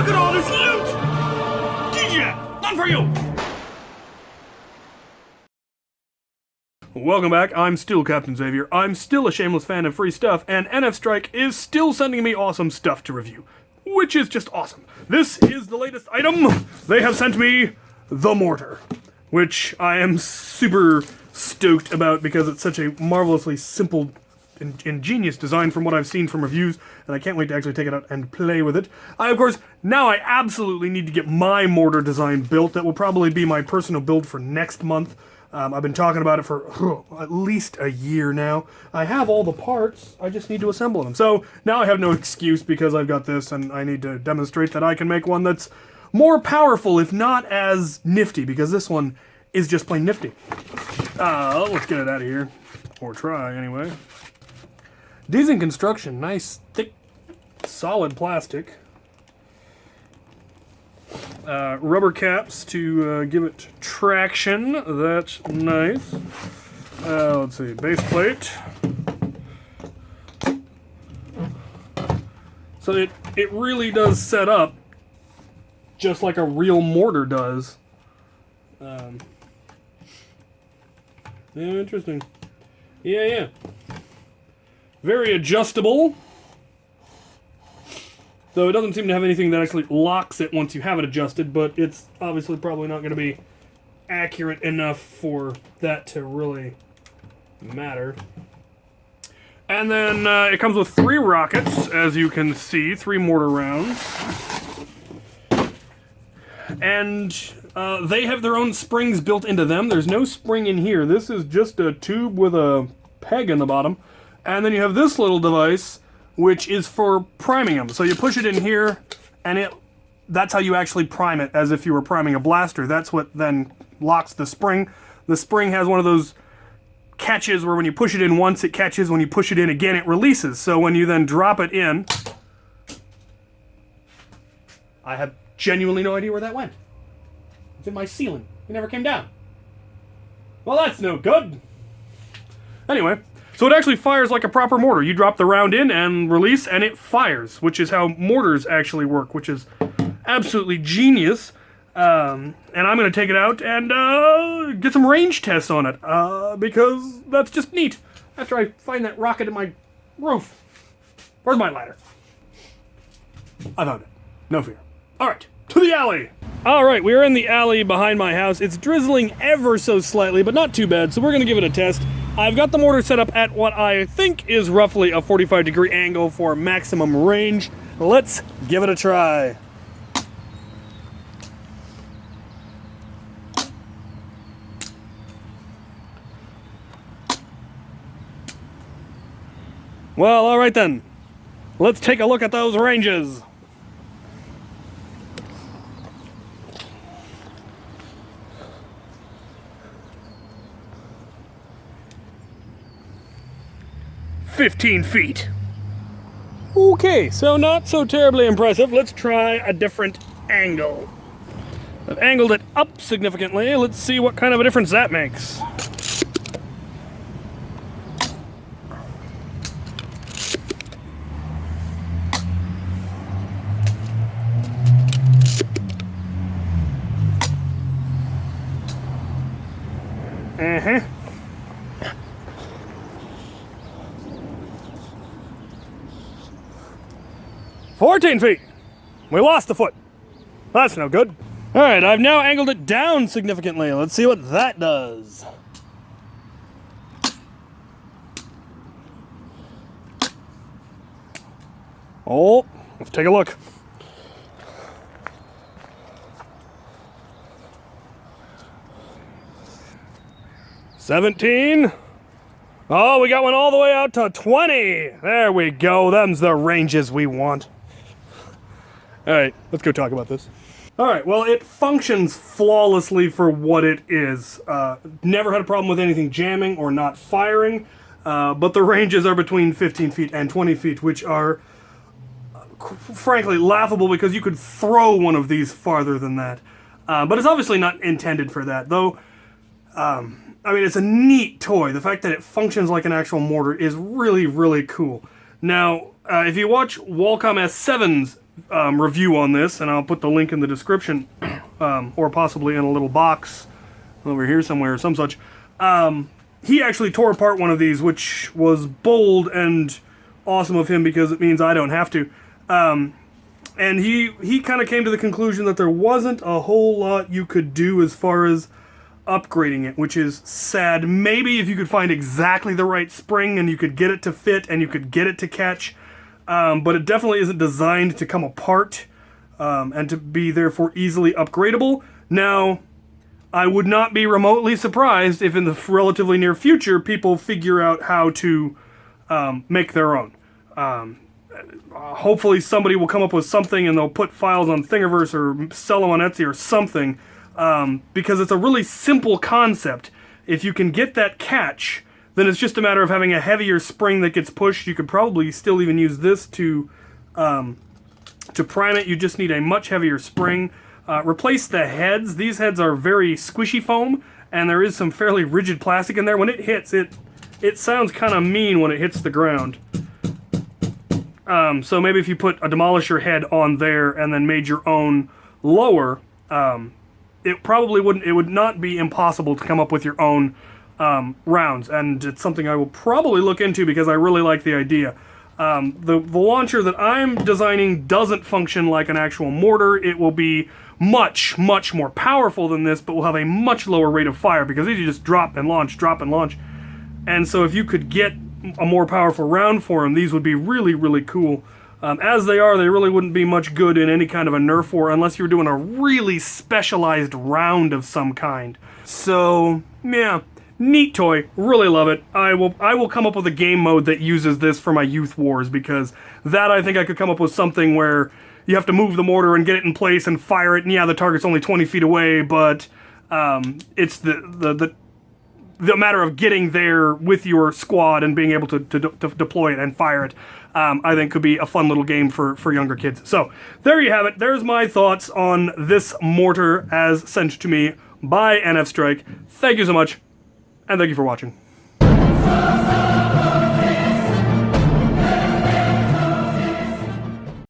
Look at all this loot! DJ, none for you! Welcome back, I'm still Captain Xavier, I'm still a shameless fan of free stuff, and NFStrike is still sending me awesome stuff to review. Which is just awesome. This is the latest item. They have sent me the Mortar, which I am super stoked about because it's such a marvelously simple and ingenious design from what I've seen from reviews, and I can't wait to actually take it out and play with it. Of course, now I absolutely need to get my mortar design built. That will probably be my personal build for next month. I've been talking about it for at least a year now. I have all the parts, I just need to assemble them. So now I have no excuse because I've got this and I need to demonstrate that I can make one that's more powerful, if not as nifty, because this one is just plain nifty. Let's get it out of here. Or try, anyway. Decent construction, nice, thick, solid plastic. Rubber caps to give it traction. That's nice. Let's see, base plate. So it really does set up just like a real mortar does. Yeah, interesting. Yeah. Very adjustable. Though it doesn't seem to have anything that actually locks it once you have it adjusted, but it's obviously probably not going to be accurate enough for that to really matter. And then it comes with 3 rockets, as you can see, 3 mortar rounds. And they have their own springs built into them. There's no spring in here. This is just a tube with a peg in the bottom. And then you have this little device, which is for priming them. So you push it in here, and that's how you actually prime it, as if you were priming a blaster. That's what then locks the spring. The spring has one of those catches where when you push it in once, it catches. When you push it in again, it releases. So when you then drop it in, I have genuinely no idea where that went. It's in my ceiling. It never came down. Well, that's no good. Anyway. So it actually fires like a proper mortar. You drop the round in and release, and it fires, which is how mortars actually work, which is absolutely genius. And I'm going to take it out and get some range tests on it, because that's just neat. After I find that rocket in my roof. Where's my ladder? I found it. No fear. All right, to the alley. All right, we're in the alley behind my house. It's drizzling ever so slightly, but not too bad, so we're going to give it a test. I've got the mortar set up at what I think is roughly a 45-degree angle for maximum range. Let's give it a try. Well, all right then. Let's take a look at those ranges. "15 feet. Okay, so not so terribly impressive. Let's try a different angle. I've angled it up significantly. Let's see what kind of a difference that makes. Uh-huh. 14 feet! We lost a foot. That's no good. Alright, I've now angled it down significantly. Let's see what that does. Oh, let's take a look. $17. Oh, we got one all the way out to 20. There we go. Them's the ranges we want. All right, let's go talk about this. All right, well, it functions flawlessly for what it is. Never had a problem with anything jamming or not firing, but the ranges are between 15 feet and 20 feet, which are, frankly, laughable because you could throw one of these farther than that. But it's obviously not intended for that, though. I mean, it's a neat toy. The fact that it functions like an actual mortar is really, really cool. Now, if you watch Wacom S7's review on this, and I'll put the link in the description, or possibly in a little box over here somewhere or some such. He actually tore apart one of these, which was bold and awesome of him because it means I don't have to. And he kind of came to the conclusion that there wasn't a whole lot you could do as far as upgrading it, which is sad. Maybe if you could find exactly the right spring and you could get it to fit and you could get it to catch, but it definitely isn't designed to come apart and to be therefore easily upgradable. Now, I would not be remotely surprised if in the relatively near future people figure out how to make their own. Hopefully somebody will come up with something and they'll put files on Thingiverse or sell them on Etsy or something, because it's a really simple concept. If you can get that catch, then it's just a matter of having a heavier spring that gets pushed. You could probably still even use this to prime it. You just need a much heavier spring. Replace the heads. These heads are very squishy foam, and there is some fairly rigid plastic in there. When it hits, it sounds kind of mean when it hits the ground. So maybe if you put a demolisher head on there and then made your own lower, it probably wouldn't. It would not be impossible to come up with your own rounds, and it's something I will probably look into because I really like the idea. The launcher that I'm designing doesn't function like an actual mortar. It will be much more powerful than this, but will have a much lower rate of fire because you just drop and launch, drop and launch. And so if you could get a more powerful round for them, these would be really cool. As they are, they really wouldn't be much good in any kind of a Nerf war unless you were doing a really specialized round of some kind. So, yeah, neat toy. Really love it. I will come up with a game mode that uses this for my youth wars, because that I think I could come up with something where you have to move the mortar and get it in place and fire it, and yeah, the target's only 20 feet away, but it's the matter of getting there with your squad and being able to deploy it and fire it, I think could be a fun little game for younger kids. So, there you have it. There's my thoughts on this mortar as sent to me by NFStrike. Thank you so much, and thank you for watching.